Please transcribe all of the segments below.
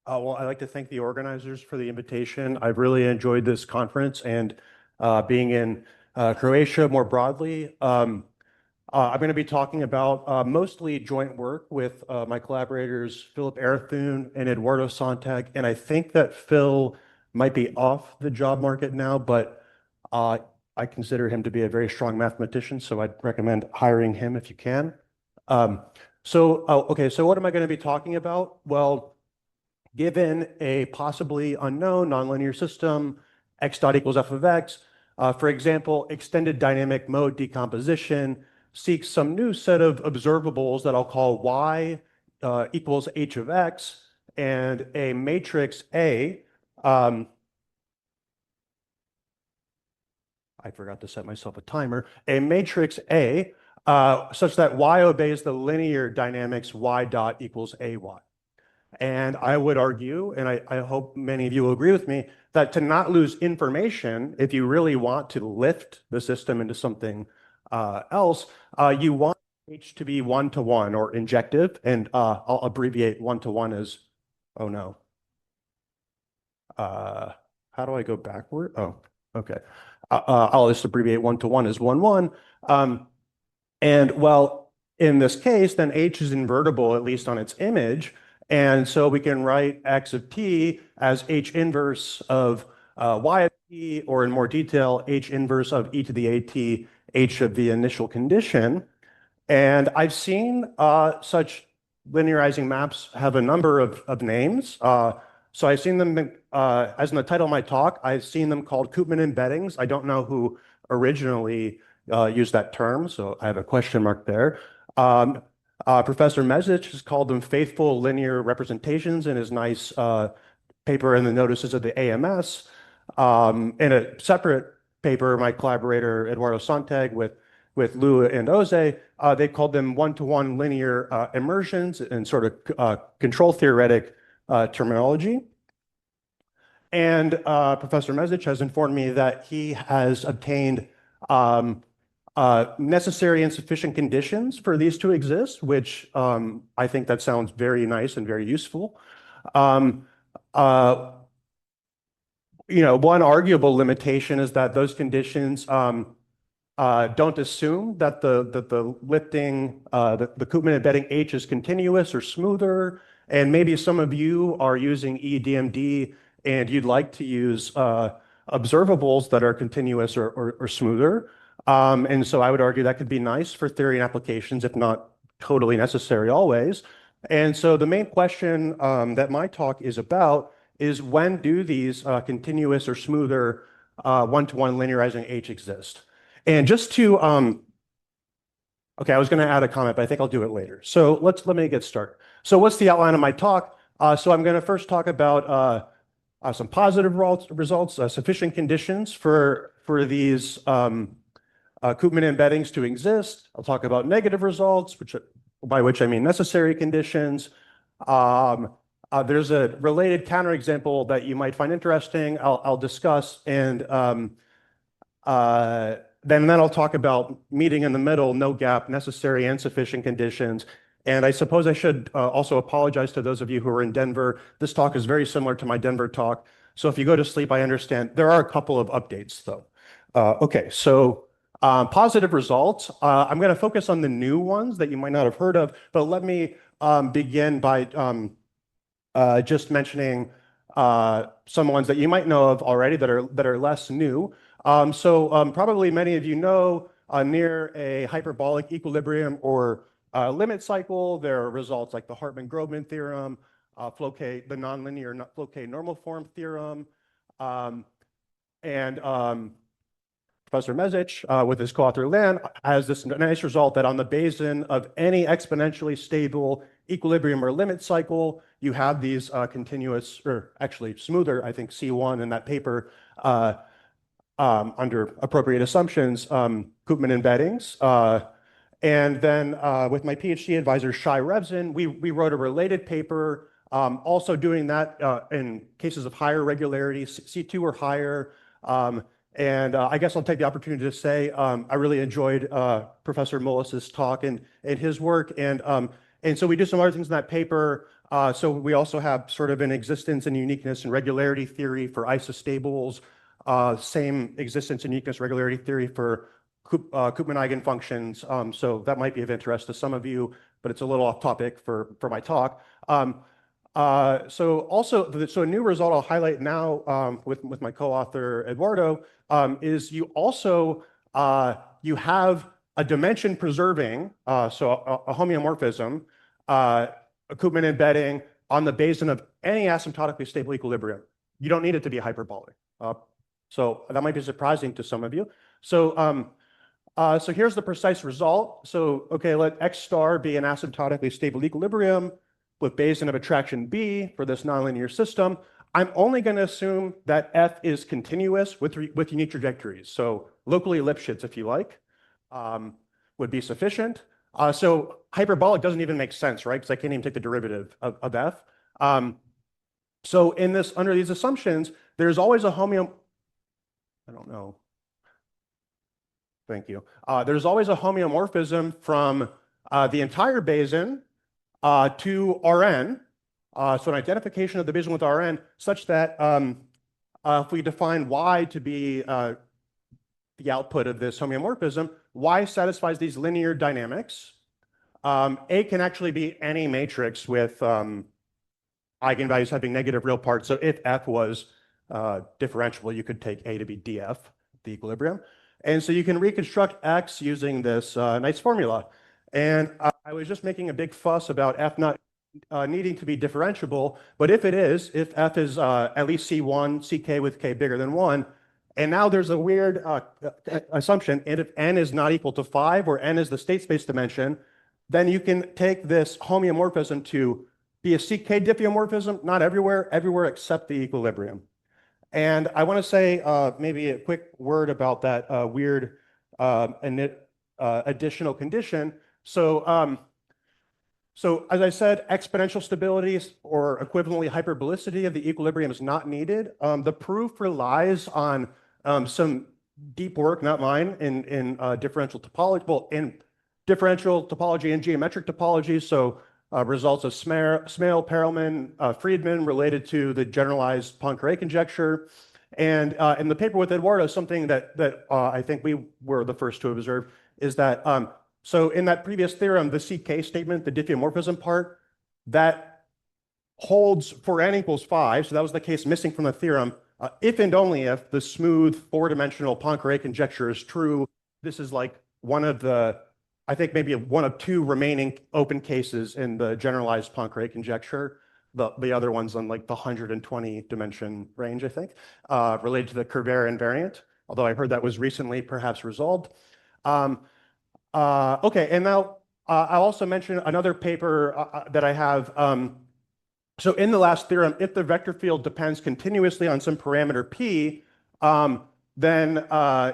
Well, I'd like to thank the organizers for the invitation. I've really enjoyed this conference and being in Croatia more broadly. I'm going to be talking about mostly joint work with my collaborators, Philip Erthun and Eduardo Sontag. And I think that Phil might be off the job market now, but uh, I consider him to be a very strong mathematician, so I'd recommend hiring him if you can. Um, okay, so what am I going to be talking about? Well, given a possibly unknown nonlinear system, x dot equals f of x, for example, extended dynamic mode decomposition seeks some new set of observables that I'll call y equals h of x, and a matrix A. I forgot to set myself a timer. A matrix A such that y obeys the linear dynamics y dot equals ay. And I would argue, and I hope many of you will agree with me, that to not lose information, if you really want to lift the system into something else, you want H to be one-to-one or injective, and I'll abbreviate one-to-one as, oh no. How do I go backward? Oh, okay. I'll just abbreviate one-to-one as 1-1. And well, in this case, then H is invertible, at least on its image. And so we can write x of t as H inverse of y of t, or in more detail, H inverse of e to the at H of the initial condition. And I've seen such linearizing maps have a number of names. So I've seen them, as in the title of my talk, I've seen them called Koopman embeddings. I don't know who originally used that term, so I have a question mark there. Professor Mesic has called them faithful linear representations in his nice paper in the notices of the AMS. In a separate paper, my collaborator Eduardo Sontag with Lou and Oze, they called them one-to-one linear immersions in sort of control theoretic terminology. And Professor Mesic has informed me that he has obtained necessary and sufficient conditions for these to exist, which I think that sounds very nice and very useful. One arguable limitation is that those conditions don't assume that the lifting, the Koopman embedding H is continuous or smoother. And maybe some of you are using EDMD and you'd like to use observables that are continuous or smoother. And so I would argue that could be nice for theory and applications, if not totally necessary always. And so the main question that my talk is about is, when do these continuous or smoother one-to-one linearizing H exist? And just to, okay, I was going to add a comment, but I think I'll do it later. So let me get started. So what's the outline of my talk? So I'm going to first talk about some positive results, sufficient conditions for these Koopman embeddings to exist. I'll talk about negative results, by which I mean necessary conditions. There's a related counterexample that you might find interesting. I'll discuss, and then I'll talk about meeting in the middle, no gap, necessary and sufficient conditions. And I suppose I should also apologize to those of you who are in Denver. This talk is very similar to my Denver talk. So if you go to sleep, I understand. There are a couple of updates, though. Okay, so positive results. I'm going to focus on the new ones that you might not have heard of, but let me begin by just mentioning some ones that you might know of already that are less new. Probably many of you know, near a hyperbolic equilibrium or limit cycle, there are results like the Hartman-Grobman theorem, the nonlinear Floquet normal form theorem, and Professor Mesic, with his co-author Lan, has this nice result that on the basin of any exponentially stable equilibrium or limit cycle, you have these continuous, or actually smoother, I think C1 in that paper, under appropriate assumptions, Koopman embeddings. And then with my PhD advisor, Shai Revzin, we wrote a related paper, also doing that in cases of higher regularity, C2 or higher. And I guess I'll take the opportunity to say I really enjoyed Professor Mullis's talk and his work. And so we do some other things in that paper. So we also have sort of an existence and uniqueness and regularity theory for isostables, same existence and uniqueness regularity theory for Koopman eigenfunctions. So that might be of interest to some of you, but it's a little off topic for my talk. So a new result I'll highlight now with my co-author Eduardo is you also you have a dimension preserving, so a homeomorphism, a Koopman embedding on the basin of any asymptotically stable equilibrium. You don't need it to be hyperbolic. So that might be surprising to some of you. So here's the precise result. So, okay, let X star be an asymptotically stable equilibrium with basin of attraction B for this nonlinear system. I'm only going to assume that F is continuous with unique trajectories. So locally Lipschitz, if you like, would be sufficient. So hyperbolic doesn't even make sense, right? Because I can't even take the derivative of F. So under these assumptions, there's always a I don't know. Thank you. There's always a homeomorphism from the entire basin to Rn. So an identification of the basin with Rn such that if we define Y to be the output of this homeomorphism, Y satisfies these linear dynamics. A can actually be any matrix with eigenvalues having negative real parts. So if F was differentiable, you could take A to be dF, the equilibrium. And so you can reconstruct X using this nice formula. And I was just making a big fuss about F not needing to be differentiable, but if it is, if F is at least C1, CK with K bigger than 1, and now there's a weird assumption, and if N is not equal to 5, or N is the state space dimension, then you can take this homeomorphism to be a CK diffeomorphism, not everywhere except the equilibrium. And I want to say maybe a quick word about that weird additional condition. So as I said, exponential stability or equivalently hyperbolicity of the equilibrium is not needed. The proof relies on some deep work, not mine, in differential topology, well, in differential topology and geometric topology. So results of Smale, Perelman, Friedman related to the generalized Poincare conjecture. And in the paper with Eduardo, something that I think we were the first to observe is that so in that previous theorem, the CK statement, the diffeomorphism part, that holds for n equals 5. So that was the case missing from the theorem. If and only if the smooth four-dimensional Poincare conjecture is true, this is like one of the, I think maybe one of two remaining open cases in the generalized Poincare conjecture. The other one's on like the 120 dimension range, I think, related to the Curvaire invariant, although I heard that was recently perhaps resolved. Okay, and now I'll also mention another paper that I have. So in the last theorem, if the vector field depends continuously on some parameter P, then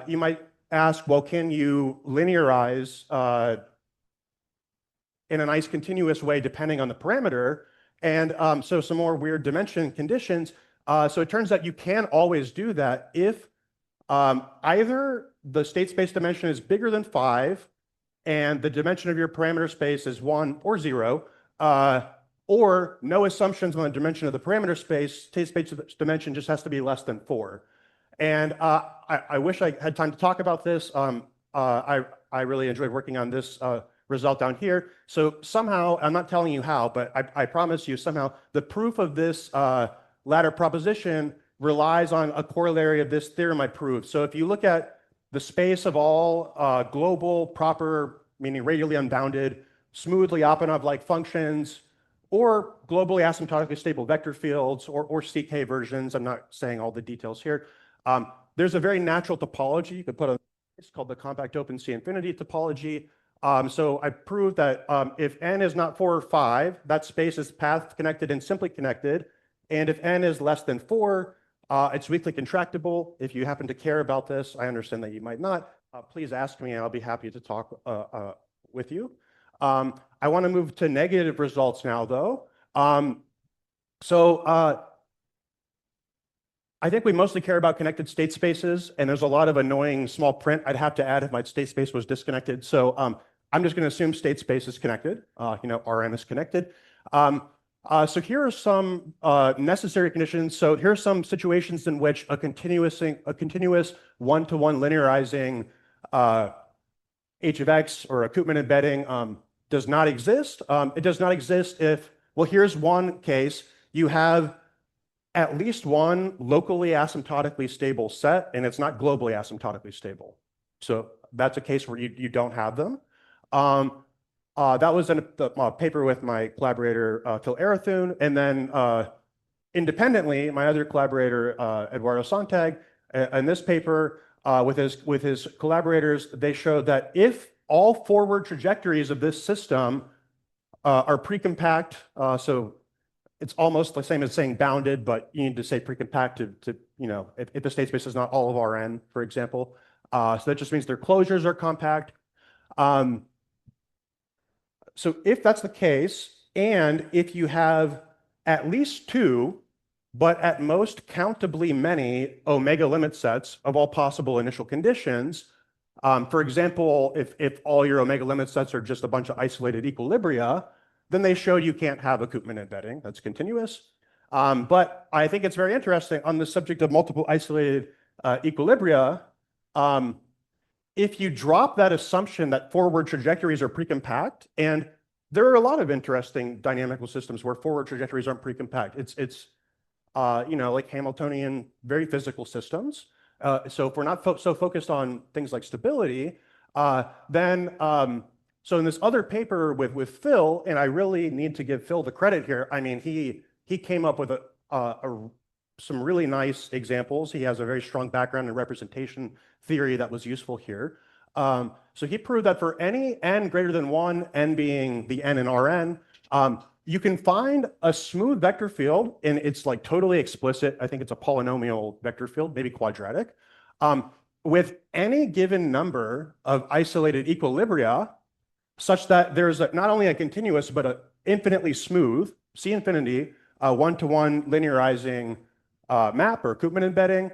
you might ask, well, can you linearize in a nice continuous way depending on the parameter? And so some more weird dimension conditions. So it turns out you can always do that if either the state space dimension is bigger than 5 and the dimension of your parameter space is 1 or 0, or no assumptions on the dimension of the parameter space, state space dimension just has to be less than 4. And I wish I had time to talk about this. I really enjoyed working on this result down here. So somehow, I'm not telling you how, but I promise you somehow the proof of this latter proposition relies on a corollary of this theorem I proved. So if you look at the space of all global, proper, meaning radially unbounded, smoothly Lyapunov-like functions, or globally asymptotically stable vector fields, or CK versions, I'm not saying all the details here, there's a very natural topology you could put on. It's called the compact open C infinity topology. So I proved that if n is not 4 or 5, that space is path connected and simply connected. And if n is less than 4, it's weakly contractible. If you happen to care about this, I understand that you might not. Please ask me and I'll be happy to talk with you. I want to move to negative results now, though. I think we mostly care about connected state spaces, and there's a lot of annoying small print I'd have to add if my state space was disconnected. So I'm just going to assume state space is connected. Rn is connected. So here are some necessary conditions. So here are some situations in which a continuous one-to-one linearizing h of x or a Koopman embedding does not exist. It does not exist if, well, here's one case. You have at least one locally asymptotically stable set, and it's not globally asymptotically stable. So that's a case where you don't have them. That was in a paper with my collaborator, Phil Arathun, and then independently, my other collaborator, Eduardo Sontag, in this paper with his collaborators, they showed that if all forward trajectories of this system are precompact, so it's almost the same as saying bounded, but you need to say precompact to if the state space is not all of Rn, for example. So that just means their closures are compact. So if that's the case, and if you have at least two, but at most countably many omega limit sets of all possible initial conditions, for example, if all your omega limit sets are just a bunch of isolated equilibria, then they showed you can't have a Koopman embedding that's continuous. But I think it's very interesting on the subject of multiple isolated equilibria. If you drop that assumption that forward trajectories are precompact, and there are a lot of interesting dynamical systems where forward trajectories aren't precompact. It's like Hamiltonian, very physical systems. So if we're not so focused on things like stability, then so in this other paper with Phil, and I really need to give Phil the credit here. I mean, he came up with some really nice examples. He has a very strong background in representation theory that was useful here. So he proved that for any n greater than 1, n being the n in Rn, you can find a smooth vector field, and it's like totally explicit. I think it's a polynomial vector field, maybe quadratic, with any given number of isolated equilibria, such that there's not only a continuous, but an infinitely smooth, C infinity, one-to-one linearizing map or Koopman embedding.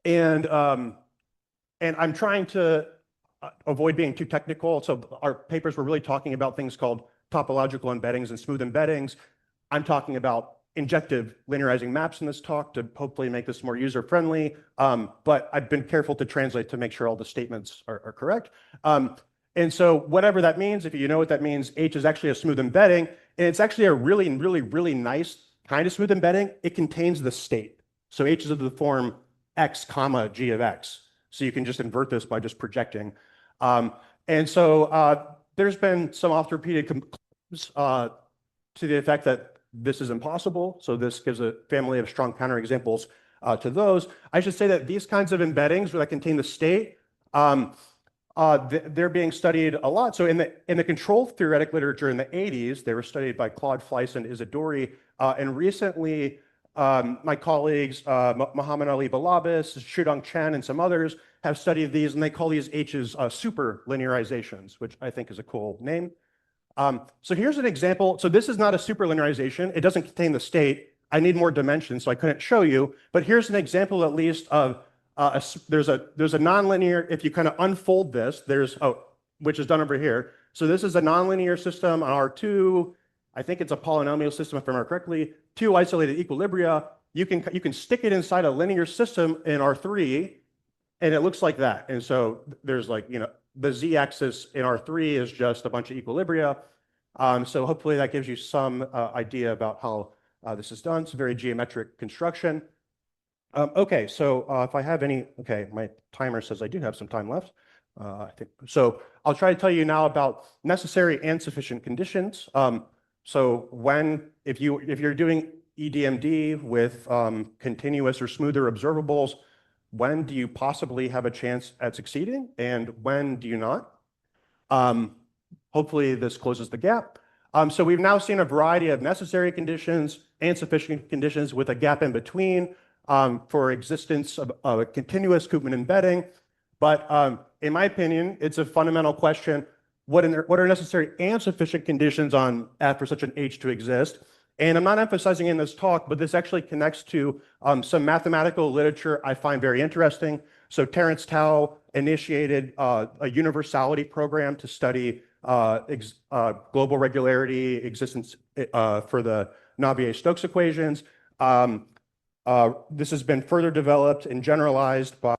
And I'm trying to avoid being too technical. So our papers were really talking about things called topological embeddings and smooth embeddings. I'm talking about injective linearizing maps in this talk to hopefully make this more user-friendly. But I've been careful to translate to make sure all the statements are correct. And so whatever that means, if you know what that means, H is actually a smooth embedding. And it's actually a really, really, really nice kind of smooth embedding. It contains the state. So H is of the form x comma g of x. So you can just invert this by just projecting. And so there's been some oft-repeated complaints to the effect that this is impossible. So this gives a family of strong counterexamples to those. I should say that these kinds of embeddings that contain the state, they're being studied a lot. So in the control theoretic literature in the 80s, they were studied by Claude Fleiss and Isidori. And recently, my colleagues, Muhammad Ali Balabis, Shudong Chen, and some others have studied these, and they call these H's super linearizations, which I think is a cool name. So here's an example. So this is not a super linearization. It doesn't contain the state. I need more dimensions, so I couldn't show you. But here's an example, at least, of there's a nonlinear. If you kind of unfold this, which is done over here. So this is a nonlinear system on R2. I think it's a polynomial system, if I remember correctly. Two isolated equilibria. You can stick it inside a linear system in R3, and it looks like that. And so there's the z-axis in R3 is just a bunch of equilibria. So hopefully that gives you some idea about how this is done. It's a very geometric construction. Okay, so if I have okay, my timer says I do have some time left. I think so. I'll try to tell you now about necessary and sufficient conditions. So if you're doing EDMD with continuous or smoother observables, when do you possibly have a chance at succeeding, and when do you not? Hopefully this closes the gap. So we've now seen a variety of necessary conditions and sufficient conditions with a gap in between for existence of a continuous Koopman embedding. But in my opinion, it's a fundamental question, what are necessary and sufficient conditions on F for such an H to exist? And I'm not emphasizing in this talk, but this actually connects to some mathematical literature I find very interesting. So Terence Tao initiated a universality program to study global regularity, existence for the Navier-Stokes equations. This has been further developed and generalized by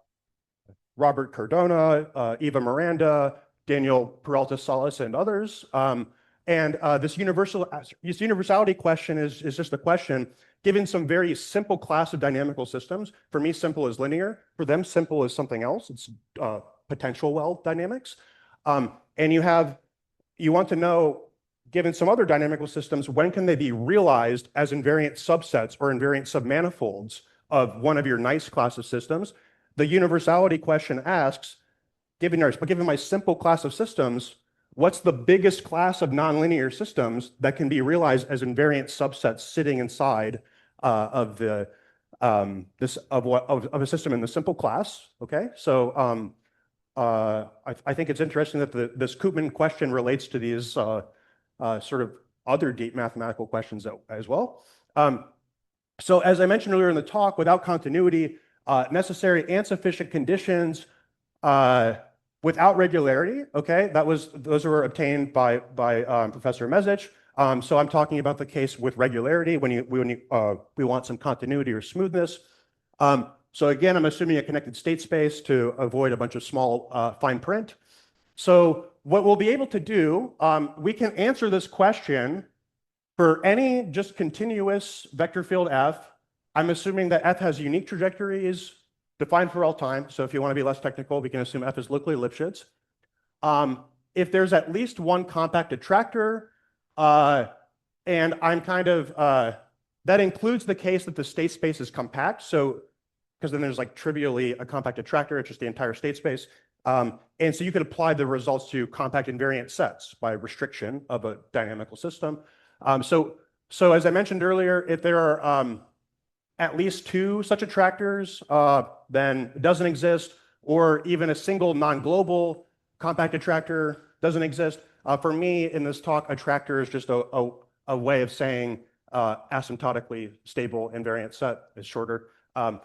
Robert Cardona, Eva Miranda, Daniel Peralta Salas, and others. This universality question is just a question, given some very simple class of dynamical systems. For me, simple is linear. For them, simple is something else. It's potential well dynamics. And you want to know, given some other dynamical systems, when can they be realized as invariant subsets or invariant submanifolds of one of your nice class of systems? The universality question asks, given my simple class of systems, what's the biggest class of nonlinear systems that can be realized as invariant subsets sitting inside of a system in the simple class? Okay, so I think it's interesting that this Koopman question relates to these sort of other deep mathematical questions as well. So as I mentioned earlier in the talk, without continuity, necessary and sufficient conditions without regularity, okay, those were obtained by Professor Mezich. So I'm talking about the case with regularity when we want some continuity or smoothness. So again, I'm assuming a connected state space to avoid a bunch of small fine print. So what we'll be able to do, we can answer this question for any just continuous vector field F. I'm assuming that F has unique trajectories defined for all time. So if you want to be less technical, we can assume F is locally Lipschitz. If there's at least one compact attractor, and I'm kind of, that includes the case that the state space is compact. So, because then there's like trivially a compact attractor, it's just the entire state space. And so you could apply the results to compact invariant sets by restriction of a dynamical system. So as I mentioned earlier, if there are at least two such attractors, then it doesn't exist, or even a single non-global compact attractor doesn't exist. For me, in this talk, attractor is just a way of saying asymptotically stable invariant set is shorter. What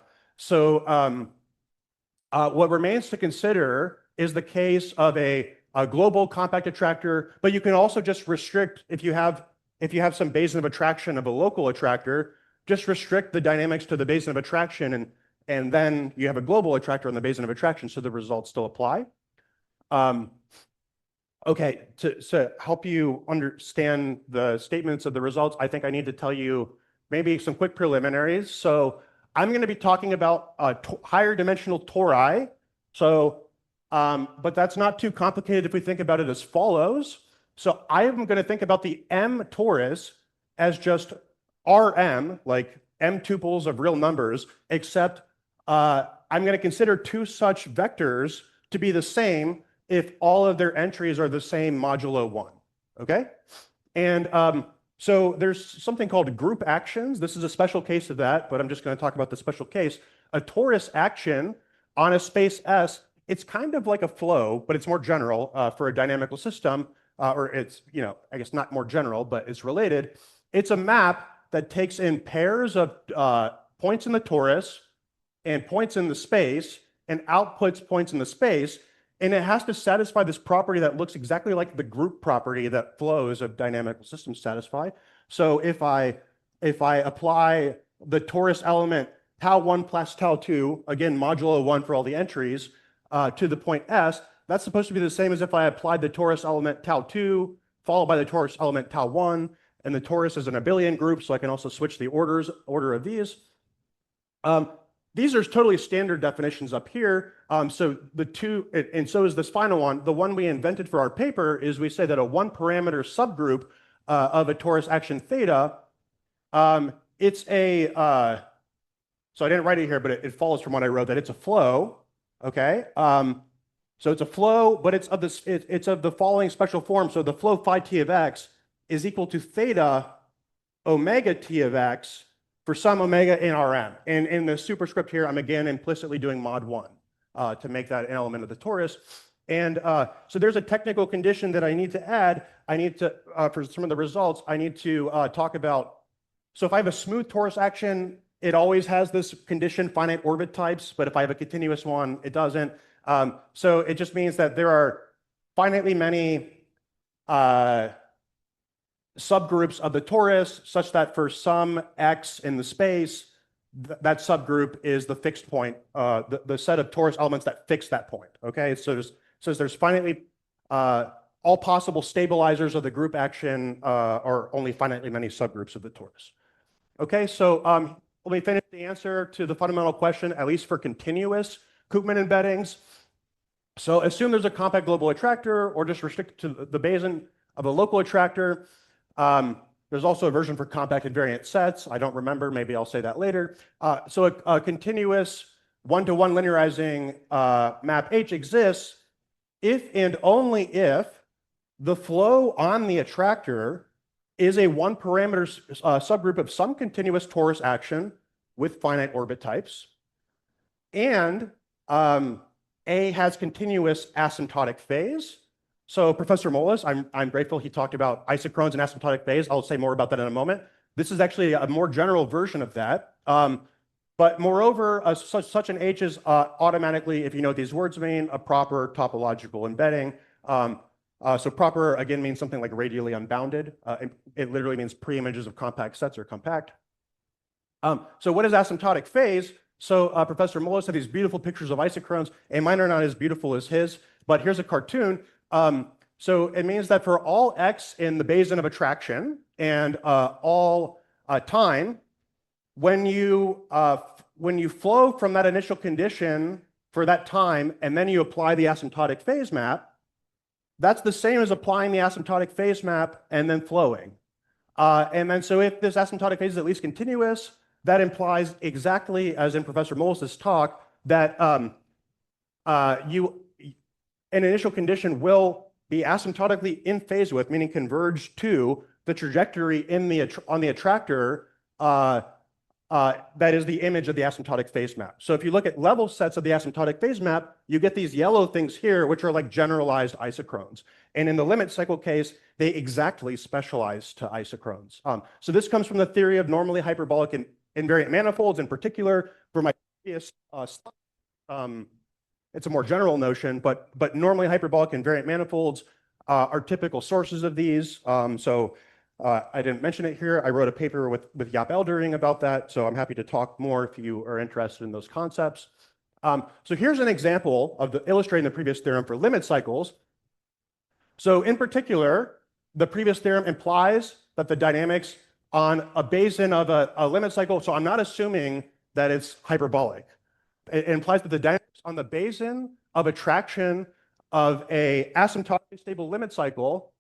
remains to consider is the case of a global compact attractor, but you can also just restrict, if you have some basin of attraction of a local attractor, just restrict the dynamics to the basin of attraction, and then you have a global attractor on the basin of attraction, so the results still apply. Okay, to help you understand the statements of the results, I think I need to tell you maybe some quick preliminaries. So I'm going to be talking about higher dimensional tori. So, but that's not too complicated if we think about it as follows. So I am going to think about the M torus as just Rm, like M tuples of real numbers, except I'm going to consider two such vectors to be the same if all of their entries are the same modulo 1, okay? And so there's something called group actions. This is a special case of that, but I'm just going to talk about the special case. A torus action on a space S, it's kind of like a flow, but it's more general for a dynamical system, or it's, I guess not more general, but it's related. It's a map that takes in pairs of points in the torus and points in the space and outputs points in the space. And it has to satisfy this property that looks exactly like the group property that flows of dynamical systems satisfy. So if I apply the torus element tau1 plus tau2, again, modulo 1 for all the entries, to the point S, that's supposed to be the same as if I applied the torus element tau2 followed by the torus element tau1, and the torus is an abelian group, so I can also switch the order of these. These are totally standard definitions up here. So the two, and so is this final one. The one we invented for our paper is we say that a one parameter subgroup of a torus action theta, it's a, so I didn't write it here, but it follows from what I wrote that it's a flow, okay? So it's a flow, but it's of the following special form. So the flow phi t of x is equal to theta omega t of x for some omega in Rm. And in the superscript here, I'm again implicitly doing mod 1 to make that an element of the torus. And so there's a technical condition that I need to add. I need to, for some of the results, I need to talk about, so if I have a smooth torus action, it always has this condition, finite orbit types, but if I have a continuous one, it doesn't. So it just means that there are finitely many subgroups of the torus such that for some x in the space, that subgroup is the fixed point, the set of torus elements that fix that point. Okay, so there's finitely all possible stabilizers of the group action are only finitely many subgroups of the torus. Okay, so let me finish the answer to the fundamental question, at least for continuous Koopman embeddings. So assume there's a compact global attractor, or just restrict it to the Bayesian of a local attractor. There's also a version for compact invariant sets. I don't remember, maybe I'll say that later. So a continuous one-to-one linearizing map H exists if and only if the flow on the attractor is a one-parameter subgroup of some continuous torus action with finite orbit types, and A has continuous asymptotic phase. So Professor Moelis, I'm grateful he talked about isochrones and asymptotic phase. I'll say more about that in a moment. This is actually a more general version of that. But moreover, such an H is automatically, if you know what these words mean, a proper topological embedding. So proper, again, means something like radially unbounded. It literally means pre-images of compact sets are compact. So what is asymptotic phase? So Professor Moelis had these beautiful pictures of isochrones, and mine are not as beautiful as his, but here's a cartoon. So it means that for all x in the Bayesian of attraction and all time, when you flow from that initial condition for that time, and then you apply the asymptotic phase map, that's the same as applying the asymptotic phase map and then flowing. And then so if this asymptotic phase is at least continuous, that implies exactly as in Professor Moelis's talk that an initial condition will be asymptotically in phase with, meaning converge to the trajectory on the attractor that is the image of the asymptotic phase map. So if you look at level sets of the asymptotic phase map, you get these yellow things here, which are like generalized isochrones. And in the limit cycle case, they exactly specialize to isochrones. So this comes from the theory of normally hyperbolic and invariant manifolds. In particular, for my previous it's a more general notion, but normally hyperbolic invariant manifolds are typical sources of these. I didn't mention it here. I wrote a paper with Jaap Eldering about that, so I'm happy to talk more if you are interested in those concepts. So here's an example of illustrating the previous theorem for limit cycles. So in particular, the previous theorem implies that the dynamics on a Bayesian of a limit cycle, so I'm not assuming that it's hyperbolic. It implies that the dynamics on the Bayesian of attraction of a asymptotically stable limit cycle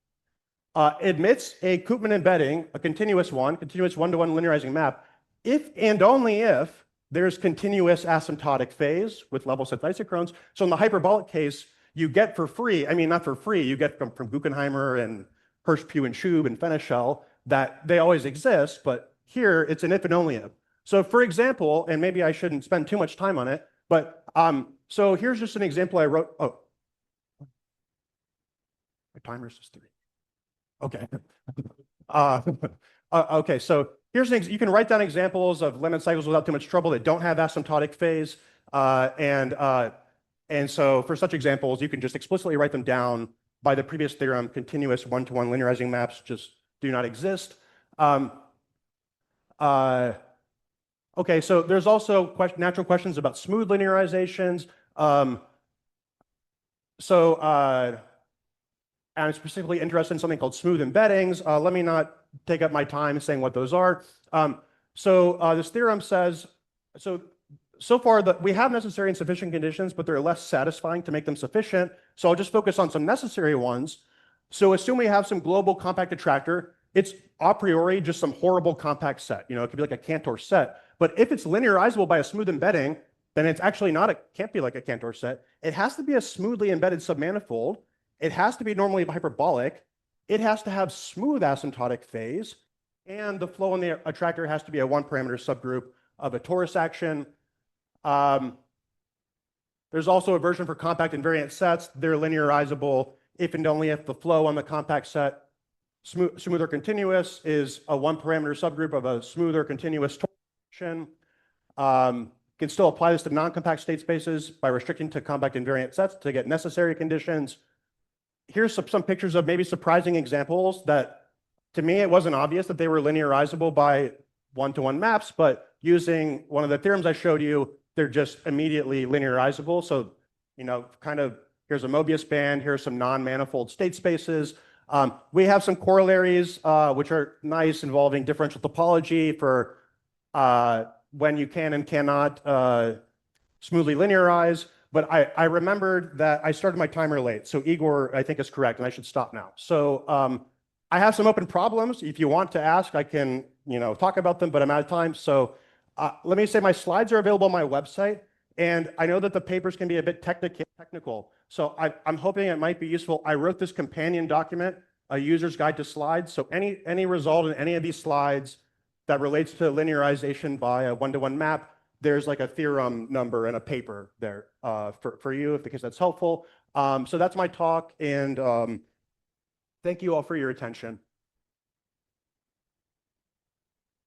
admits a Koopman embedding, a continuous one-to-one linearizing map, if and only if there's continuous asymptotic phase with level set isochrones. So in the hyperbolic case, you get for free, I mean, not for free, you get from Guckenheimer and Hirsch, Pugh, and Schub and Fenichel that they always exist, but here it's an if and only if. So for example, and maybe I shouldn't spend too much time on it, but so here's just an example I wrote. Oh, my timer's just 3. Okay. Okay, so here's you can write down examples of limit cycles without too much trouble that don't have asymptotic phase. And so for such examples, you can just explicitly write them down by the previous theorem. Continuous one-to-one linearizing maps just do not exist. Okay, so there's also natural questions about smooth linearizations. I'm specifically interested in something called smooth embeddings. Let me not take up my time saying what those are. This theorem says, so far that we have necessary and sufficient conditions, but they're less satisfying to make them sufficient. So I'll just focus on some necessary ones. So assume we have some global compact attractor. It's a priori just some horrible compact set. You know, it could be like a Cantor set. But if it's linearizable by a smooth embedding, then it's actually can't be like a Cantor set. It has to be a smoothly embedded submanifold. It has to be normally hyperbolic. It has to have smooth asymptotic phase. And the flow in the attractor has to be a one-parameter subgroup of a torus action. There's also a version for compact invariant sets. They're linearizable if and only if the flow on the compact set, smooth or continuous, is a one-parameter subgroup of a smoother continuous torus action. Can still apply this to non-compact state spaces by restricting to compact invariant sets to get necessary conditions. here's some pictures of maybe surprising examples that to me, it wasn't obvious that they were linearizable by one-to-one maps, but using one of the theorems I showed you, they're just immediately linearizable. So, kind of here's a Mobius band, here's some non-manifold state spaces. We have some corollaries, which are nice, involving differential topology for when you can and cannot smoothly linearize. But I remembered that I started my timer late. So Igor, I think, is correct, and I should stop now. So I have some open problems. If you want to ask, I can talk about them, but I'm out of time. So let me say my slides are available on my website. And I know that the papers can be a bit technical. So I'm hoping it might be useful. I wrote this companion document, a user's guide to slides. So any result in any of these slides that relates to linearization by a one-to-one map, there's like a theorem number and a paper there for you, because that's helpful. So that's my talk, and thank you all for your attention.